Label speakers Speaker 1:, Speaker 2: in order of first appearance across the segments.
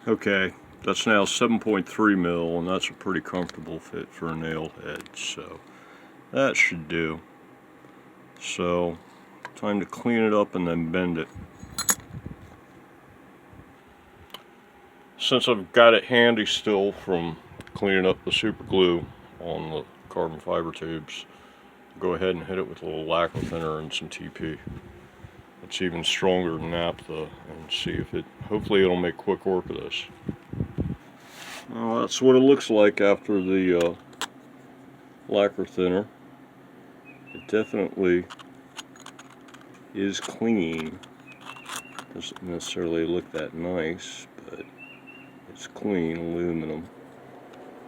Speaker 1: Okay, that's now 7.3 mil, and that's a pretty comfortable fit for a nail head, so that should do. So, time to clean it up and then bend it. Since I've got it handy still from cleaning up the super glue on the carbon fiber tubes, I'll go ahead and hit it with a little lacquer thinner and some TP. It's even stronger than naphtha, and see if it, hopefully it'll make quick work of this. Well, that's what it looks like after the lacquer thinner. It definitely is clean. Doesn't necessarily look that nice, but it's clean aluminum.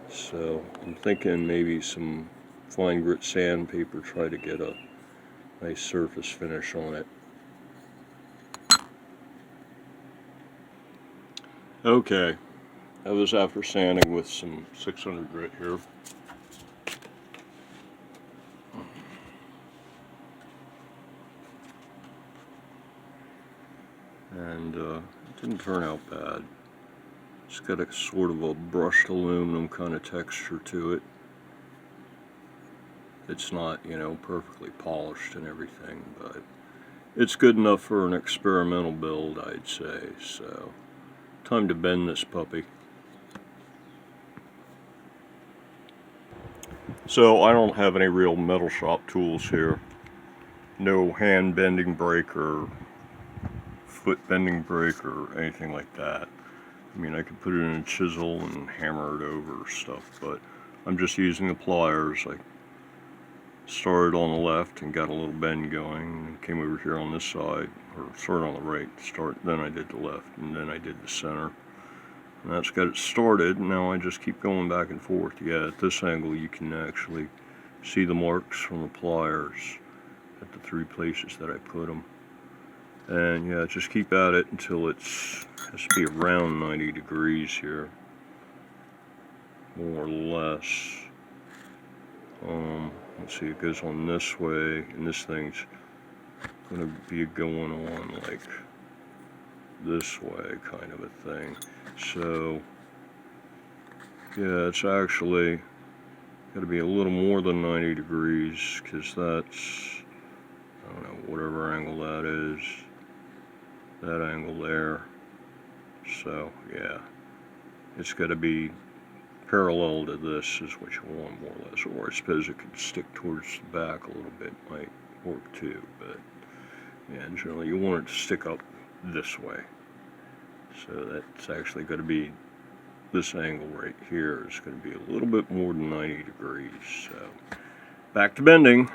Speaker 1: So I'm thinking maybe some fine grit sandpaper, try to get a nice surface finish on it. Okay, that was after sanding with some 600 grit here. And it didn't turn out bad. It's got a sort of a brushed aluminum kind of texture to it. It's not, you know, perfectly polished and everything, but it's good enough for an experimental build, I'd say. So, time to bend this puppy. So, I don't have any real metal shop tools here. No hand bending brake or foot bending brake or anything like that. I mean, I could put it in a chisel and hammer it over stuff, but I'm just using the pliers. I started on the left and got a little bend going, and came over here on this side, or started on the right to start, then I did the left, and then I did the center. And that's got it started, and now I just keep going back and forth. Yeah, at this angle you can actually see the marks from the pliers at the three places that I put them. And yeah, just keep at it until it's has to be around 90 degrees here, more or less. Let's see, it goes on this way, and this thing's going to be going on like this way, kind of a thing. So yeah, it's actually got to be a little more than 90 degrees, because that's, I don't know, whatever angle that is, that angle there. So yeah, it's got to be parallel to this is what you want, more or less. Or I suppose it could stick towards the back a little bit, might work too, but yeah, generally you want it to stick up this way. So that's actually going to be, this angle right here is going to be a little bit more than 90 degrees. So back to bending.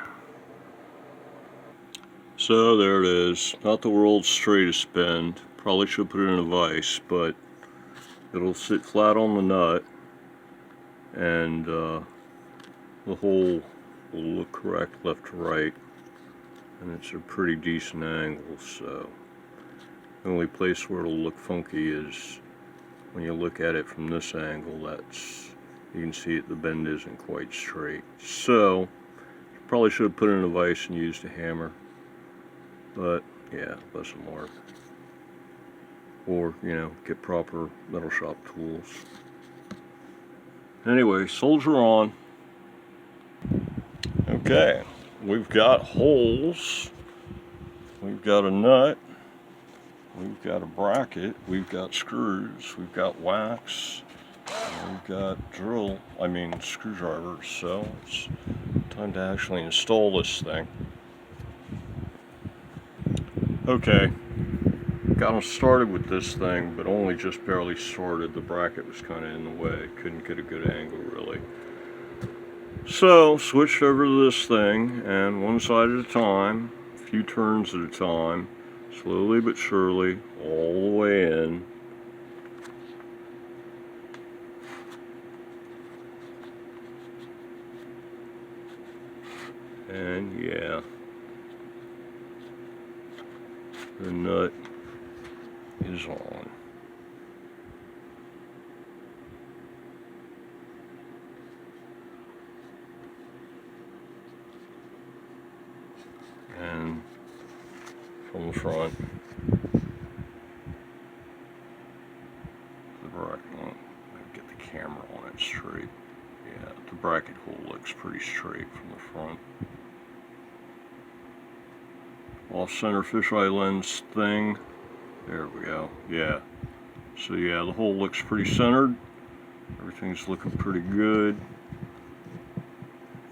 Speaker 1: So there it is. Not the world's straightest bend. Probably should put it in a vise, but it'll sit flat on the nut, and the hole will look correct left to right, and it's a pretty decent angle. So the only place where it'll look funky is when you look at it from this angle. That's, you can see it, the bend isn't quite straight. So probably should have put it in a vise and used a hammer, but yeah, lesson learned. Or, you know, get proper metal shop tools. Anyway, soldier on. Okay, we've got holes, we've got a nut, we've got a bracket, we've got screws, we've got wax, we've got screwdrivers. So it's time to actually install this thing. Okay, got them started with this thing, but only just barely started. The bracket was kind of in the way, couldn't get a good angle really. So switched over to this thing, and one side at a time, a few turns at a time, slowly but surely, all the way in. And yeah, the nut is on. And from the front, the bracket. Get the camera on it straight. Yeah, the bracket hole looks pretty straight from the front. Off-center fisheye lens thing. There we go. Yeah. So yeah, the hole looks pretty centered. Everything's looking pretty good.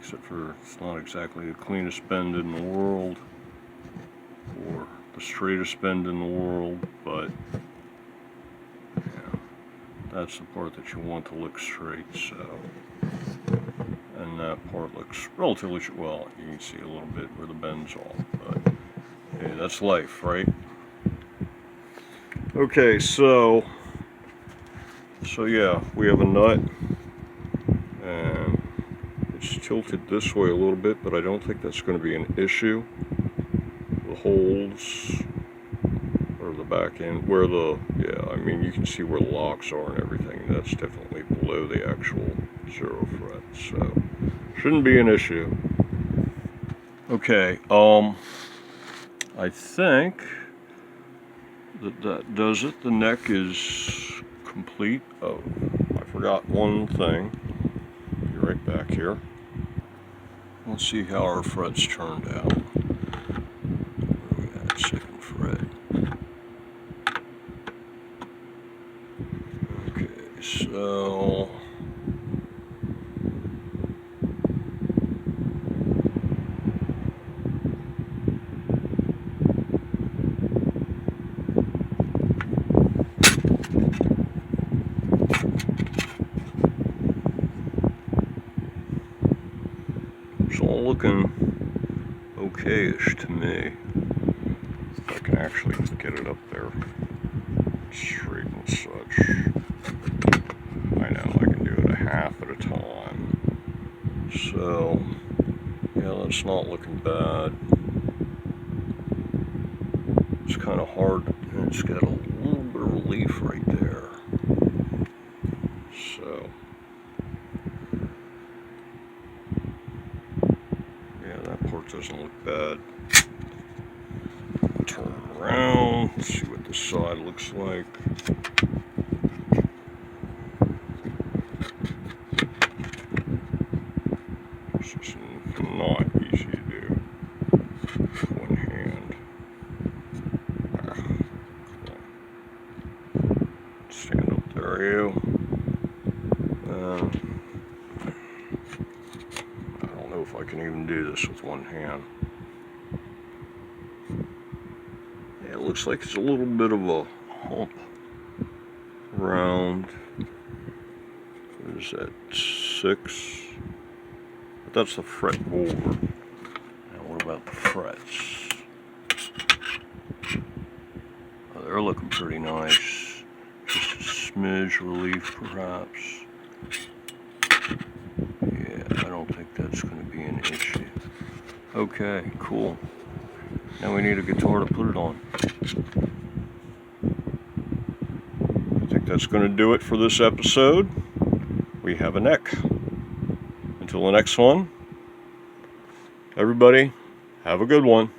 Speaker 1: Except for it's not exactly the cleanest bend in the world. Or the straightest bend in the world. But yeah, that's the part that you want to look straight. So, and that part looks relatively, well, you can see a little bit where the bend's off. But hey, that's life, right? Okay, so yeah, we have a nut, and it's tilted this way a little bit, but I don't think that's going to be an issue. The holes, or the back end, where the, yeah, I mean, you can see where the locks are and everything. That's definitely below the actual 0 fret, so shouldn't be an issue. Okay, I think that does it. The neck is complete. Oh, I forgot one thing. Be right back here. Let's see how our frets turned out. We got 2nd fret. Okay, so it's all looking okay-ish to me. If I can actually get it up there straight and such. I know I can do it a half at a time. So yeah, that's not looking bad. It's kind of hard, and it's got a little bit of relief right there. So yeah, that part doesn't look bad. Turn around, see what this side looks like. This is not easy to do with one hand. Stand up there, you. I don't know if I can even do this with one hand. Yeah, it looks like it's a little bit of a hump around, what is that, 6? But that's the fretboard. Now what about the frets? Oh, they're looking pretty nice. Just a smidge relief perhaps. Yeah, I don't think that's going to be an issue. Okay, cool. Now we need a guitar to put it on. I think that's going to do it for this episode. We have a neck. Until the next one, everybody, have a good one.